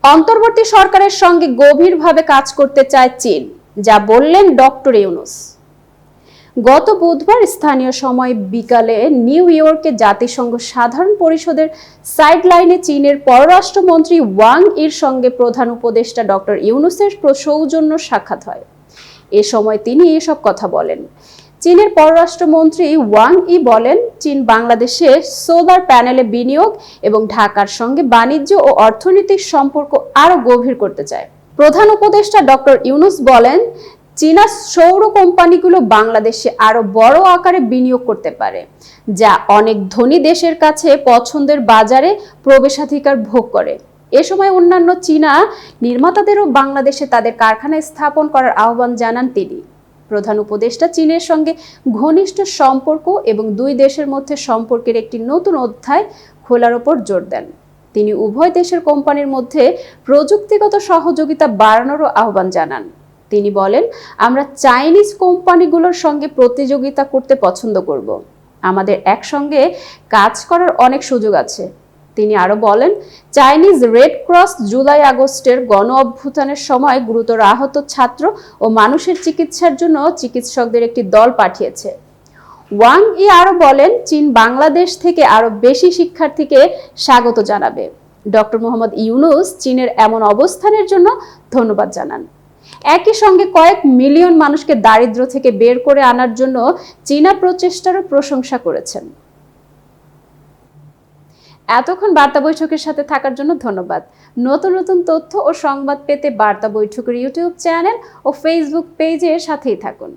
অন্তর্বর্তী সরকারের সঙ্গে গভীরভাবে কাজ করতে চায় চীন, যা বললেন ডক্টর ইউনূস। গত বুধবার স্থানীয় সময় বিকালে নিউ ইয়র্কে জাতিসংঘ সাধারণ পরিষদের সাইডলাইনে চীনের পররাষ্ট্রমন্ত্রী ওয়াং ইর সঙ্গে প্রধান উপদেষ্টা ডক্টর ইউনূসের সৌজন্য সাক্ষাৎ হয়। এ সময় তিনি এসব কথা বলেন। চীনের পররাষ্ট্রমন্ত্রী ওয়াং ই বলেন, চীন বাংলাদেশে সোলার প্যানেলে বিনিয়োগ এবং ঢাকার সঙ্গে বাণিজ্য ও অর্থনৈতিক সম্পর্ক আরো গভীর করতে চায়। প্রধান উপদেষ্টা ডক্টর ইউনূস বলেন, চীনা সৌর কোম্পানিগুলো বাংলাদেশে আরো বড় আকারে বিনিয়োগ করতে পারে, যা অনেক ধনী দেশের কাছে পছন্দের বাজারে প্রবেশাধিকার ভোগ করে। এ সময় অন্যান্য চীনা নির্মাতাদেরও বাংলাদেশে তাদের কারখানা স্থাপন করার আহ্বান জানান তিনি। প্রধান উপদেষ্টা চীনের সঙ্গে ঘনিষ্ঠ সম্পর্ক এবং দুই দেশের মধ্যে সম্পর্কের একটি নতুন অধ্যায় খোলার উপর জোর দেন। তিনি উভয় দেশের কোম্পানির মধ্যে প্রযুক্তিগত সহযোগিতা বাড়ানোরও আহ্বান জানান। তিনি বলেন, আমরা চাইনিজ কোম্পানিগুলোর সঙ্গে প্রতিযোগিতা করতে পছন্দ করব। আমাদের একসঙ্গে কাজ করার অনেক সুযোগ আছে। তিনি আরো বলেন, চাইনিজ রেড ক্রস জুলাই আগস্টের গণ অভ্যুত্থানের সময় গুরুতর আহত ছাত্র ও মানুষের চিকিৎসার জন্য চিকিৎসকদের একটি দল পাঠিয়েছে। ওয়াং ই আরো বলেন, চীন বাংলাদেশ থেকে আরো বেশি শিক্ষার্থীকে স্বাগত জানাবে। ডক্টর মোহাম্মদ ইউনূস চীনের এমন অবস্থানের জন্য ধন্যবাদ জানান। একই সঙ্গে কয়েক মিলিয়ন মানুষকে দারিদ্র্য থেকে বের করে আনার জন্য চীনা প্রচেষ্টারও প্রশংসা করেছেন। এতক্ষণ বার্তা বৈঠকের সাথে থাকার জন্য ধন্যবাদ। নতুন নতুন তথ্য ও সংবাদ পেতে বার্তা বৈঠকের ইউটিউব চ্যানেল ও ফেসবুক পেজের সাথেই থাকুন।